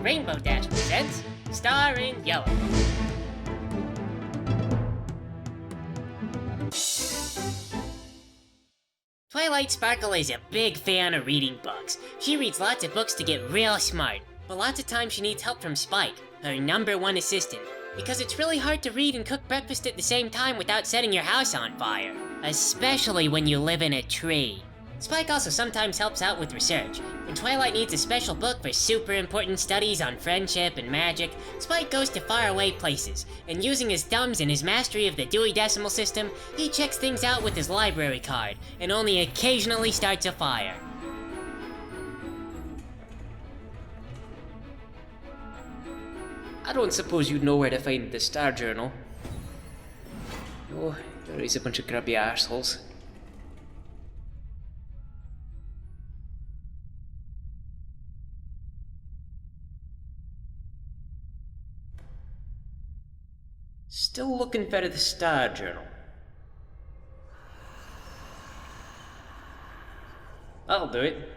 Rainbow Dash presents Star in Yellow. Twilight Sparkle is a big fan of reading books. She reads lots of books to get real smart, but lots of times she needs help from Spike, her #1 assistant, because it's really hard to read and cook breakfast at the same time without setting your house on fire, especially when you live in a tree. Spike also sometimes helps out with research. When Twilight needs a special book for super important studies on friendship and magic, Spike goes to faraway places, and using his thumbs and his mastery of the Dewey Decimal System, he checks things out with his library card, and only occasionally starts a fire. I don't suppose you'd know where to find the Star Journal. Oh, there is a bunch of grubby arseholes. Still looking for the Star Journal. That'll do it.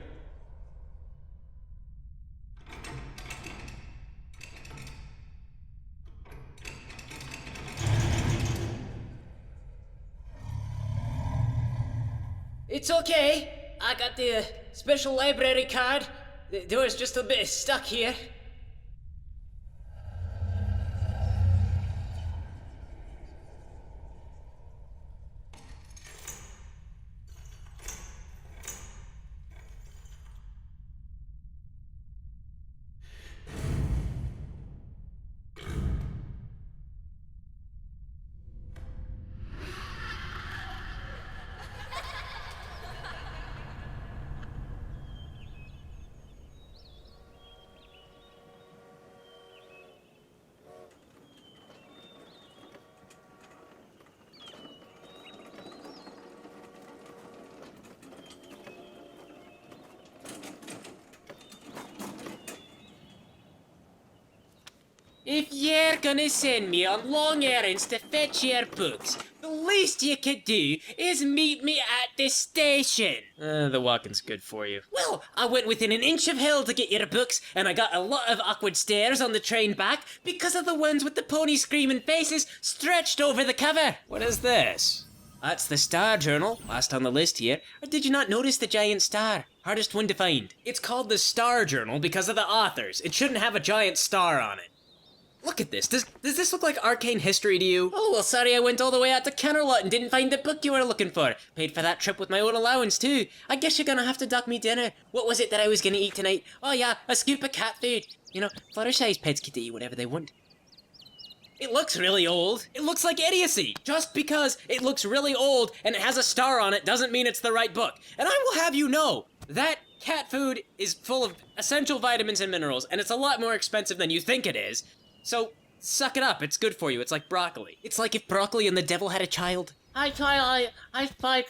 It's okay. I got the special library card. The door's just a bit stuck here. If you're gonna send me on long errands to fetch your books, the least you could do is meet me at the station. The walking's good for you. Well, I went within an inch of hell to get your books, and I got a lot of awkward stares on the train back because of the ones with the pony screaming faces stretched over the cover. What is this? That's the Star Journal, last on the list here. Or did you not notice the giant star? Hardest one to find. It's called the Star Journal because of the authors. It shouldn't have a giant star on it. Look at this. Does this look like arcane history to you? Oh, well, sorry I went all the way out to Canterlot and didn't find the book you were looking for. Paid for that trip with my own allowance, too. I guess you're gonna have to duck me dinner. What was it that I was gonna eat tonight? Oh, yeah, a scoop of cat food. You know, Fluttershy's pets get to eat whatever they want. It looks really old. It looks like idiocy. Just because it looks really old and it has a star on it doesn't mean it's the right book. And I will have you know, that cat food is full of essential vitamins and minerals, and it's a lot more expensive than you think it is. So, suck it up, it's good for you, it's like broccoli. It's like if broccoli and the devil had a child. Hi, Twilight. Hi, Spike.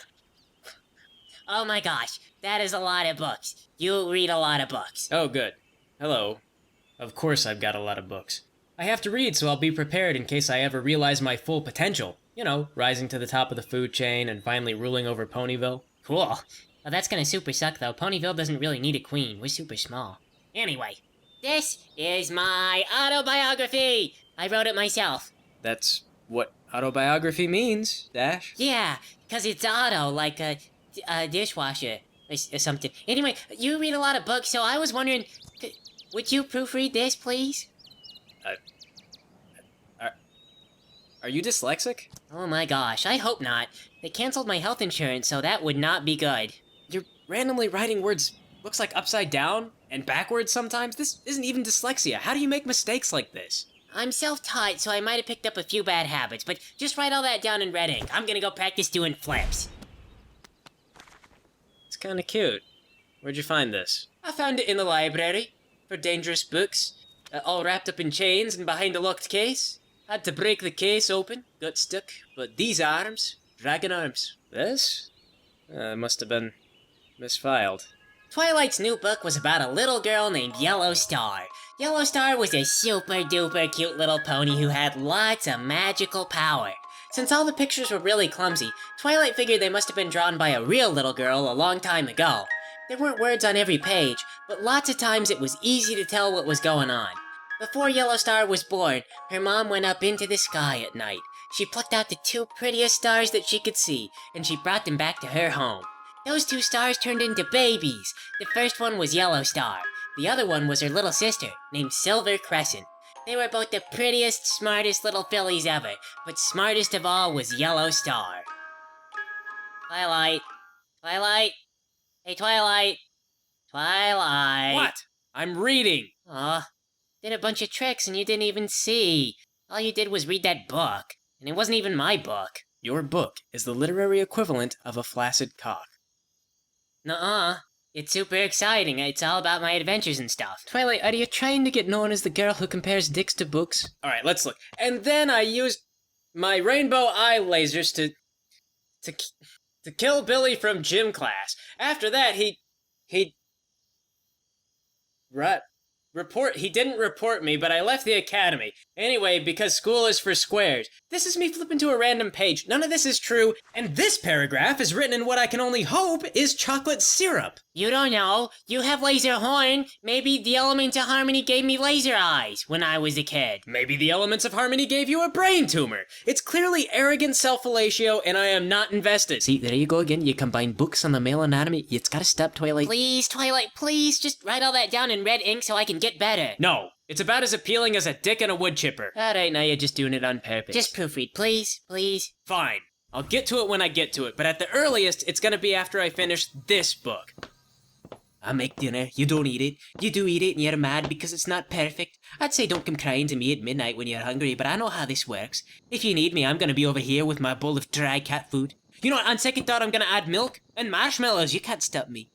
Oh my gosh, that is a lot of books. You read a lot of books. Oh, good. Hello. Of course I've got a lot of books. I have to read so I'll be prepared in case I ever realize my full potential. You know, rising to the top of the food chain and finally ruling over Ponyville. Cool. Well, that's gonna super suck, though. Ponyville doesn't really need a queen. We're super small. Anyway. This is my autobiography! I wrote it myself. That's what autobiography means, Dash. Yeah, because it's auto, like a dishwasher or something. Anyway, you read a lot of books, so I was wondering, would you proofread this, please? Are you dyslexic? Oh my gosh, I hope not. They canceled my health insurance, so that would not be good. You're randomly writing words looks like upside down and backwards sometimes. This isn't even dyslexia. How do you make mistakes like this? I'm self-taught, so I might have picked up a few bad habits, but just write all that down in red ink. I'm gonna go practice doing flips. It's kinda cute. Where'd you find this? I found it in the library for dangerous books, all wrapped up in chains and behind a locked case. Had to break the case open, got stuck, but these arms, dragon arms. This? Must have been misfiled. Twilight's new book was about a little girl named Yellow Star. Yellow Star was a super duper cute little pony who had lots of magical power. Since all the pictures were really clumsy, Twilight figured they must have been drawn by a real little girl a long time ago. There weren't words on every page, but lots of times it was easy to tell what was going on. Before Yellow Star was born, her mom went up into the sky at night. She plucked out the 2 prettiest stars that she could see, and she brought them back to her home. Those 2 stars turned into babies. The first one was Yellow Star. The other one was her little sister, named Silver Crescent. They were both the prettiest, smartest little fillies ever, but smartest of all was Yellow Star. Twilight. Twilight. Hey, Twilight. Twilight. What? I'm reading. Aw, did a bunch of tricks and you didn't even see. All you did was read that book, and it wasn't even my book. Your book is the literary equivalent of a flaccid cock. Nuh-uh. It's super exciting. It's all about my adventures and stuff. Twilight, are you trying to get known as the girl who compares dicks to books? Alright, let's look. And then I used my rainbow eye lasers to kill Billy from gym class. After that, he didn't report me, but I left the academy. Anyway, because school is for squares. This is me flipping to a random page. None of this is true, and this paragraph is written in what I can only hope is chocolate syrup. You don't know. You have laser horn. Maybe the elements of harmony gave me laser eyes when I was a kid. Maybe the elements of harmony gave you a brain tumor. It's clearly arrogant self-fellatio, and I am not invested. See, there you go again. You combine books on the male anatomy. It's gotta stop, Twilight. Please, Twilight, please, just write all that down in red ink so I can get better. No, it's about as appealing as a dick and a wood chipper. Alright, now you're just doing it on purpose. Just proofread, please, please. Fine. I'll get to it when I get to it, but at the earliest, it's gonna be after I finish this book. I make dinner, you don't eat it. You do eat it and you're mad because it's not perfect. I'd say don't come crying to me at midnight when you're hungry, but I know how this works. If you need me, I'm gonna be over here with my bowl of dry cat food. You know what, on second thought, I'm gonna add milk and marshmallows. You can't stop me.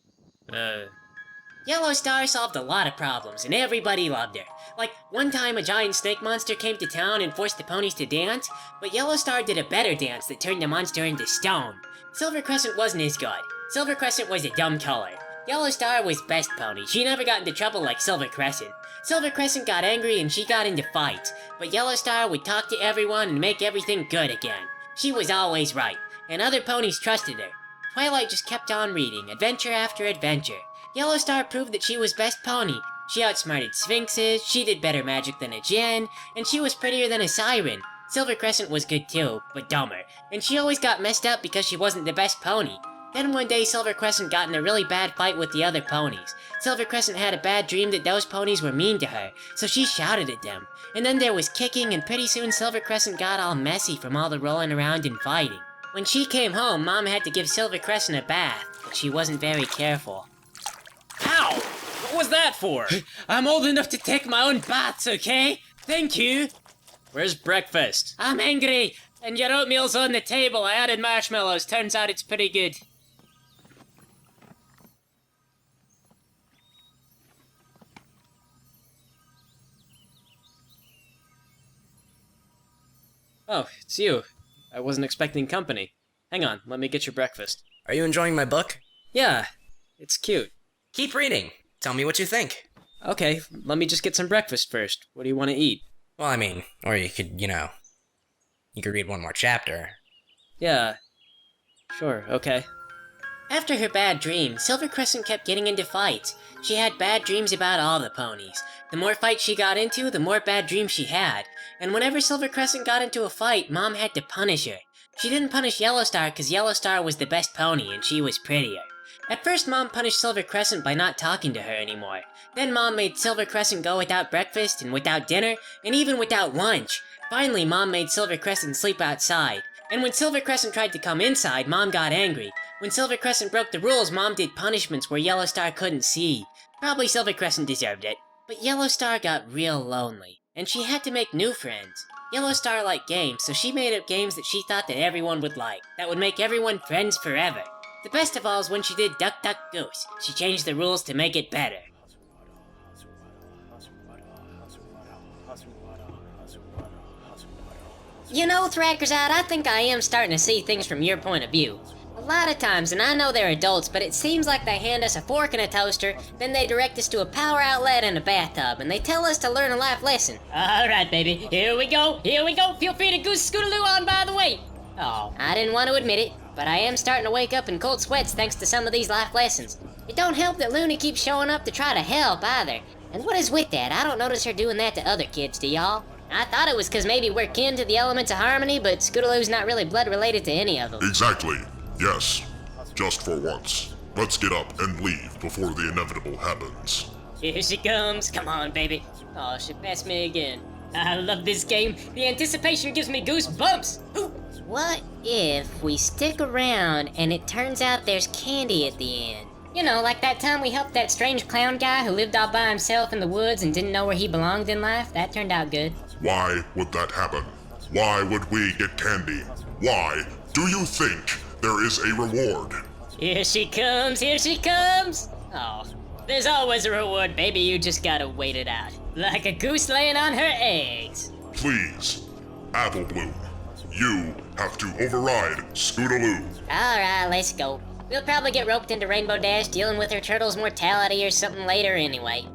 Yellow Star solved a lot of problems, and everybody loved her. Like, one time a giant snake monster came to town and forced the ponies to dance, but Yellow Star did a better dance that turned the monster into stone. Silver Crescent wasn't as good. Silver Crescent was a dumb color. Yellow Star was best pony. She never got into trouble like Silver Crescent. Silver Crescent got angry and she got into fights, but Yellow Star would talk to everyone and make everything good again. She was always right, and other ponies trusted her. Twilight just kept on reading, adventure after adventure. Yellow Star proved that she was best pony. She outsmarted sphinxes, she did better magic than a djinn, and she was prettier than a siren. Silver Crescent was good too, but dumber, and she always got messed up because she wasn't the best pony. Then one day Silver Crescent got in a really bad fight with the other ponies. Silver Crescent had a bad dream that those ponies were mean to her, so she shouted at them. And then there was kicking, and pretty soon Silver Crescent got all messy from all the rolling around and fighting. When she came home, Mom had to give Silver Crescent a bath, but she wasn't very careful. Ow! What was that for? I'm old enough to take my own baths, okay? Thank you. Where's breakfast? I'm angry, and your oatmeal's on the table. I added marshmallows. Turns out it's pretty good. Oh, it's you. I wasn't expecting company. Hang on, let me get your breakfast. Are you enjoying my book? Yeah, it's cute. Keep reading. Tell me what you think. Okay, let me just get some breakfast first. What do you want to eat? Well, I mean, or you could, you could read one more chapter. Yeah, sure, okay. After her bad dream, Silver Crescent kept getting into fights. She had bad dreams about all the ponies. The more fights she got into, the more bad dreams she had. And whenever Silver Crescent got into a fight, Mom had to punish her. She didn't punish Yellow Star because Yellow Star was the best pony and she was prettier. At first, Mom punished Silver Crescent by not talking to her anymore. Then Mom made Silver Crescent go without breakfast and without dinner and even without lunch. Finally, Mom made Silver Crescent sleep outside. And when Silver Crescent tried to come inside, Mom got angry. When Silver Crescent broke the rules, Mom did punishments where Yellow Star couldn't see. Probably Silver Crescent deserved it. But Yellow Star got real lonely, and she had to make new friends. Yellow Star liked games, so she made up games that she thought that everyone would like, that would make everyone friends forever. The best of all is when she did Duck Duck Goose. She changed the rules to make it better. You know, Thrakkerzad, I think I am starting to see things from your point of view. A lot of times, and I know they're adults, but it seems like they hand us a fork and a toaster, then they direct us to a power outlet and a bathtub, and they tell us to learn a life lesson. Alright, baby, here we go, feel free to goose scootaloo on by the way. Oh, I didn't want to admit it. but I am starting to wake up in cold sweats thanks to some of these life lessons. It don't help that Looney keeps showing up to try to help either. And what is with that? I don't notice her doing that to other kids, do y'all? I thought it was because maybe we're kin to the elements of harmony, but Scootaloo's not really blood related to any of them. Exactly. Yes. Just for once. Let's get up and leave before the inevitable happens. Here she comes. Come on, baby. Oh, she passed me again. I love this game. The anticipation gives me goosebumps. Ooh. What if we stick around and it turns out there's candy at the end? You know, like that time we helped that strange clown guy who lived all by himself in the woods and didn't know where he belonged in life? That turned out good. Why would that happen? Why would we get candy? Why do you think there is a reward? Here she comes, here she comes! Oh, there's always a reward, baby, you just gotta wait it out. Like a goose laying on her eggs. Please, Apple Bloom, you have to override Scootaloo. Alright, let's go. We'll probably get roped into Rainbow Dash dealing with her turtle's mortality or something later anyway.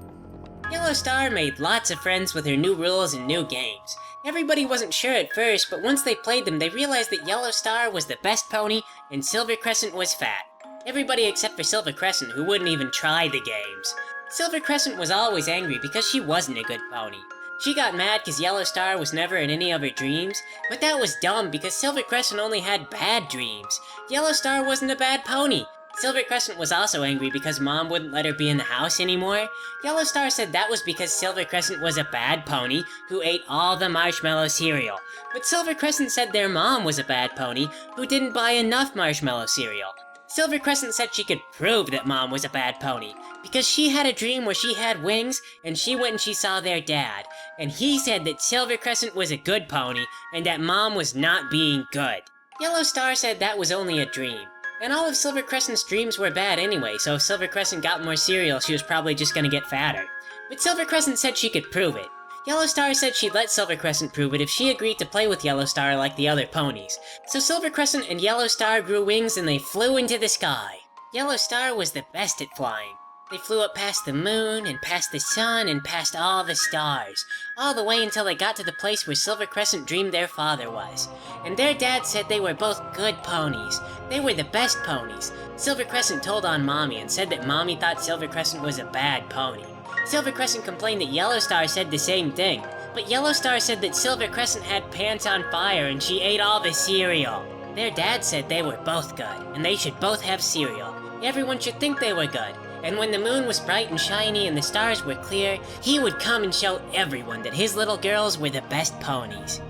Yellow Star made lots of friends with her new rules and new games. Everybody wasn't sure at first, but once they played them, they realized that Yellow Star was the best pony and Silver Crescent was fat. Everybody except for Silver Crescent, who wouldn't even try the games. Silver Crescent was always angry because she wasn't a good pony. She got mad because Yellow Star was never in any of her dreams, but that was dumb because Silver Crescent only had bad dreams. Yellow Star wasn't a bad pony. Silver Crescent was also angry because Mom wouldn't let her be in the house anymore. Yellow Star said that was because Silver Crescent was a bad pony who ate all the marshmallow cereal. But Silver Crescent said their mom was a bad pony who didn't buy enough marshmallow cereal. Silver Crescent said she could prove that Mom was a bad pony, because she had a dream where she had wings, and she went and she saw their dad. And he said that Silver Crescent was a good pony, and that Mom was not being good. Yellow Star said that was only a dream. And all of Silver Crescent's dreams were bad anyway, so if Silver Crescent got more cereal, she was probably just gonna get fatter. But Silver Crescent said she could prove it. Yellow Star said she'd let Silver Crescent prove it if she agreed to play with Yellow Star like the other ponies. So Silver Crescent and Yellow Star grew wings and they flew into the sky. Yellow Star was the best at flying. They flew up past the moon, and past the sun, and past all the stars, all the way until they got to the place where Silver Crescent dreamed their father was. And their dad said they were both good ponies. They were the best ponies. Silver Crescent told on Mommy and said that Mommy thought Silver Crescent was a bad pony. Silver Crescent complained that Yellow Star said the same thing, but Yellow Star said that Silver Crescent had pants on fire and she ate all the cereal. Their dad said they were both good, and they should both have cereal. Everyone should think they were good. And when the moon was bright and shiny and the stars were clear, he would come and show everyone that his little girls were the best ponies.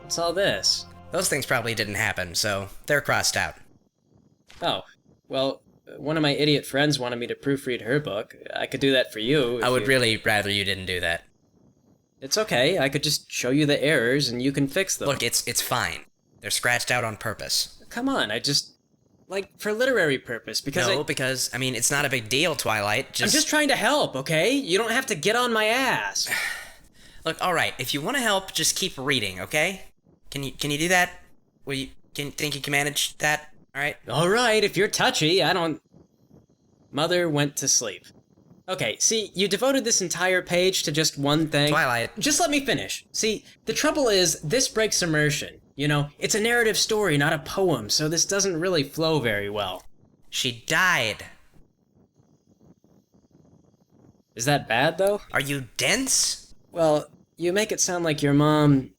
What's all this? Those things probably didn't happen, so they're crossed out. Oh, well, one of my idiot friends wanted me to proofread her book. I could do that for you. I would really rather you didn't do that. It's okay, I could just show you the errors and you can fix them. Look, it's fine. They're scratched out on purpose. Come on, like, for literary purpose, because because, I mean, it's not a big deal, Twilight, I'm just trying to help, okay? You don't have to get on my ass. Look, alright, if you want to help, just keep reading, okay? Can you do that? Think you can manage that? Alright? Alright, if you're touchy, Mother went to sleep. Okay, see, you devoted this entire page to just one thing. Twilight. Just let me finish. See, the trouble is, this breaks immersion. You know, it's a narrative story, not a poem, so this doesn't really flow very well. She died. Is that bad, though? Are you dense? Well, you make it sound like your mom...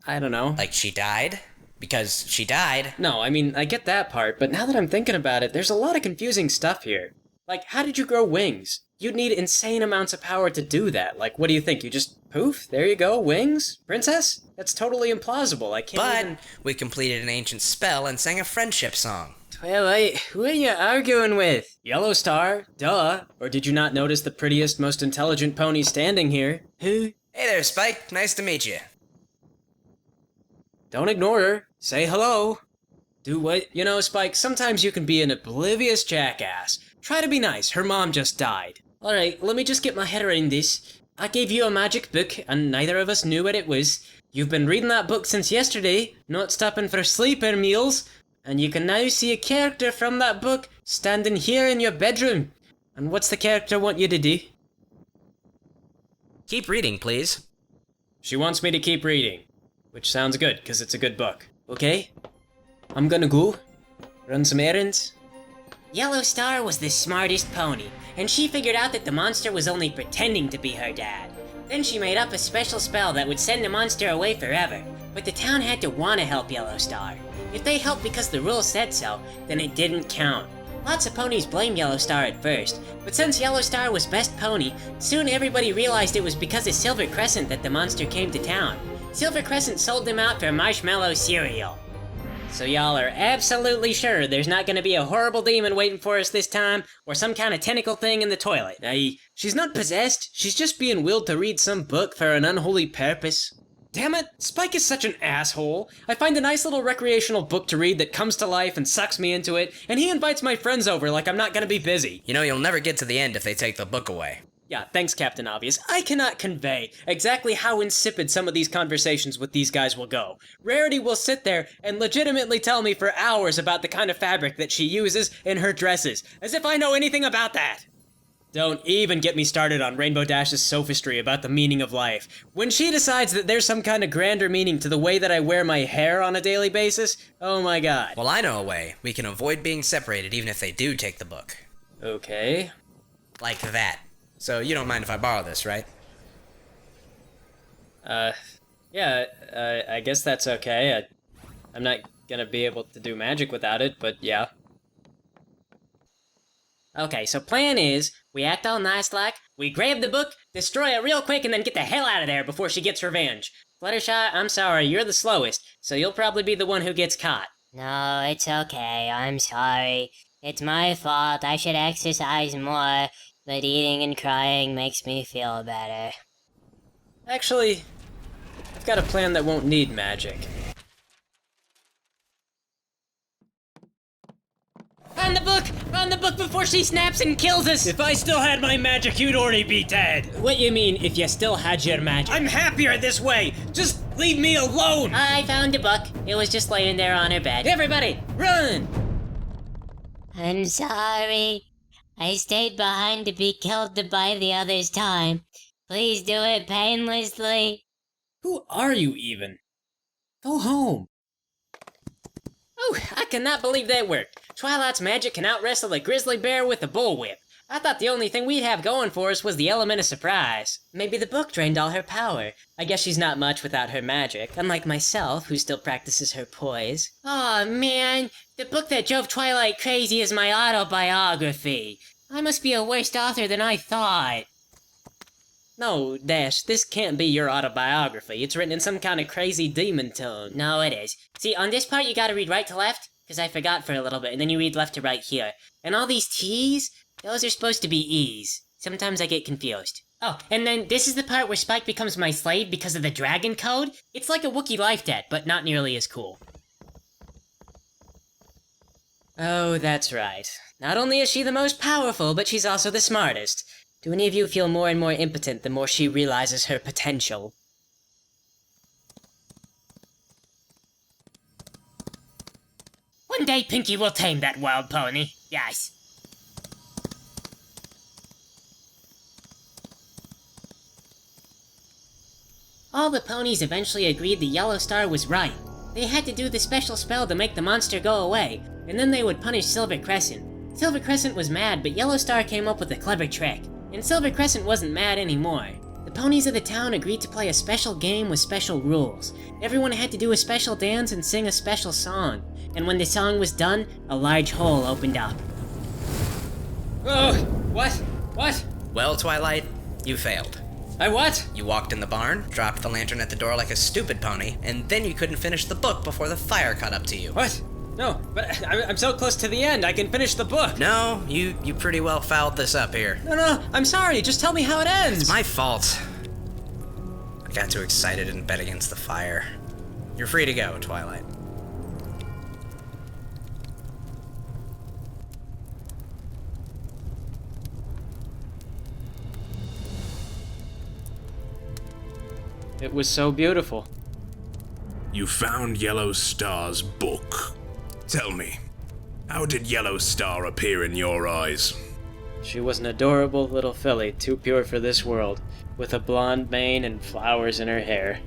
I don't know. Like she died? Because she died? No, I mean, I get that part, but now that I'm thinking about it, there's a lot of confusing stuff here. Like, how did you grow wings? You'd need insane amounts of power to do that. Like, what do you think? You just poof? There you go, wings? Princess? That's totally implausible. I can't we completed an ancient spell and sang a friendship song. Twilight, who are you arguing with? Yellow Star? Duh. Or did you not notice the prettiest, most intelligent pony standing here? Who? Hey there, Spike. Nice to meet you. Don't ignore her. Say hello. Do what? You know, Spike, sometimes you can be an oblivious jackass. Try to be nice. Her mom just died. Alright, let me just get my head around this. I gave you a magic book, and neither of us knew what it was. You've been reading that book since yesterday, not stopping for sleep or meals, and you can now see a character from that book standing here in your bedroom. And what's the character want you to do? Keep reading, please. She wants me to keep reading, which sounds good, because it's a good book. Okay? I'm gonna go run some errands. Yellow Star was the smartest pony, and she figured out that the monster was only pretending to be her dad. Then she made up a special spell that would send the monster away forever, but the town had to want to help Yellow Star. If they helped because the rules said so, then it didn't count. Lots of ponies blamed Yellow Star at first, but since Yellow Star was best pony, soon everybody realized it was because of Silver Crescent that the monster came to town. Silver Crescent sold them out for marshmallow cereal. So y'all are absolutely sure there's not gonna be a horrible demon waiting for us this time, or some kind of tentacle thing in the toilet? She's not possessed, she's just being willed to read some book for an unholy purpose. Damn it, Spike is such an asshole. I find a nice little recreational book to read that comes to life and sucks me into it, and he invites my friends over like I'm not gonna be busy. You know, you'll never get to the end if they take the book away. Yeah, thanks, Captain Obvious. I cannot convey exactly how insipid some of these conversations with these guys will go. Rarity will sit there and legitimately tell me for hours about the kind of fabric that she uses in her dresses, as if I know anything about that. Don't even get me started on Rainbow Dash's sophistry about the meaning of life. When she decides that there's some kind of grander meaning to the way that I wear my hair on a daily basis, oh my god. Well, I know a way. We can avoid being separated even if they do take the book. Okay. Like that. So you don't mind if I borrow this, right? Yeah, I guess that's okay. I'm not gonna be able to do magic without it, but yeah. Okay, so plan is, we act all nice like, we grab the book, destroy it real quick, and then get the hell out of there before she gets revenge. Fluttershy, I'm sorry, you're the slowest, so you'll probably be the one who gets caught. No, it's okay. I'm sorry. It's my fault. I should exercise more, but eating and crying makes me feel better. Actually, I've got a plan that won't need magic. On the book! On the book before she snaps and kills us! If I still had my magic, you'd already be dead. What you mean, if you still had your magic? I'm happier this way. Just leave me alone. I found a book. It was just laying there on her bed. Everybody, run! I'm sorry. I stayed behind to be killed to buy the others time. Please do it painlessly. Who are you even? Go home. Oh, I cannot believe that worked. Twilight's magic can out-wrestle a grizzly bear with a bullwhip. I thought the only thing we'd have going for us was the element of surprise. Maybe the book drained all her power. I guess she's not much without her magic, unlike myself, who still practices her poise. Aw, man, the book that drove Twilight crazy is my autobiography. I must be a worse author than I thought. No, Dash, this can't be your autobiography. It's written in some kind of crazy demon tone. No, it is. See, on this part you gotta read right to left, because I forgot for a little bit, and then you read left to right here. And all these T's, those are supposed to be E's. Sometimes I get confused. Oh, and then this is the part where Spike becomes my slave because of the dragon code. It's like a Wookiee life debt, but not nearly as cool. Oh, that's right. Not only is she the most powerful, but she's also the smartest. Do any of you feel more and more impotent the more she realizes her potential? One day Pinky will tame that wild pony. Yes. All the ponies eventually agreed the Yellow Star was right. They had to do the special spell to make the monster go away, and then they would punish Silver Crescent. Silver Crescent was mad, but Yellow Star came up with a clever trick. And Silver Crescent wasn't mad anymore. The ponies of the town agreed to play a special game with special rules. Everyone had to do a special dance and sing a special song. And when the song was done, a large hole opened up. Oh, what? What? Well, Twilight, you failed. I what? You walked in the barn, dropped the lantern at the door like a stupid pony, and then you couldn't finish the book before the fire caught up to you. What? No, but I'm so close to the end, I can finish the book. No, you pretty well fouled this up here. No, I'm sorry, just tell me how it ends. It's my fault. I got too excited and bet against the fire. You're free to go, Twilight. It was so beautiful. You found Yellow Star's book. Tell me, how did Yellow Star appear in your eyes? She was an adorable little filly, too pure for this world, with a blonde mane and flowers in her hair.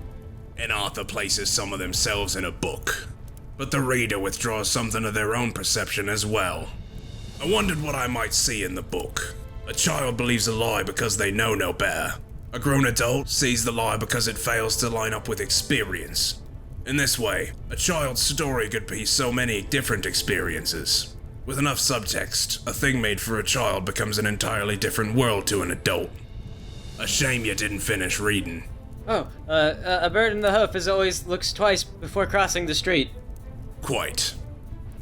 And Arthur places some of themselves in a book. but the reader withdraws something of their own perception as well. I wondered what I might see in the book. A child believes a lie because they know no better. A grown adult sees the lie because it fails to line up with experience. In this way, a child's story could be so many different experiences. With enough subtext, a thing made for a child becomes an entirely different world to an adult. A shame you didn't finish reading. Oh, a bird in the hoof is always looks twice before crossing the street. Quite.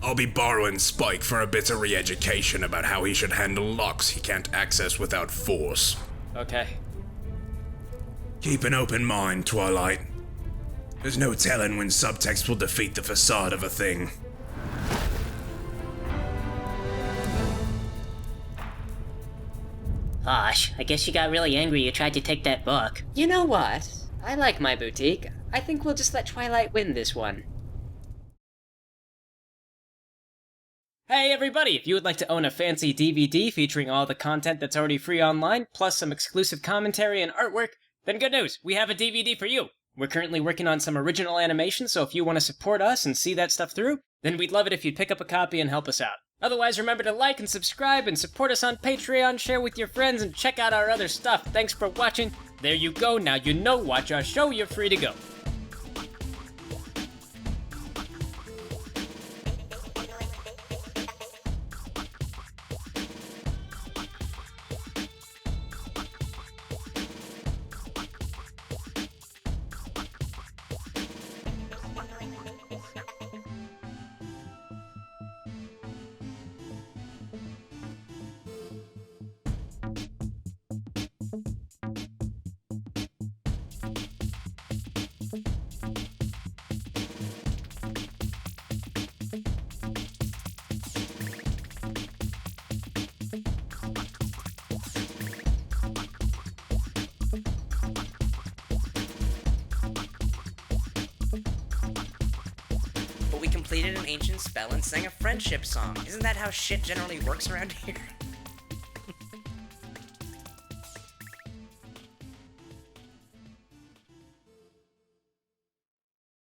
I'll be borrowing Spike for a bit of re-education about how he should handle locks he can't access without force. Okay. Keep an open mind, Twilight. There's no telling when subtext will defeat the facade of a thing. Gosh, I guess you got really angry you tried to take that book. You know what? I like my boutique. I think we'll just let Twilight win this one. Hey everybody, if you would like to own a fancy DVD featuring all the content that's already free online, plus some exclusive commentary and artwork, then good news, we have a DVD for you. We're currently working on some original animation, so if you want to support us and see that stuff through, then we'd love it if you'd pick up a copy and help us out. Otherwise, remember to like and subscribe and support us on Patreon, share with your friends, and check out our other stuff. Thanks for watching. There you go, now you know, watch our show, you're free to go. But we completed an ancient spell and sang a friendship song. Isn't that how shit generally works around here?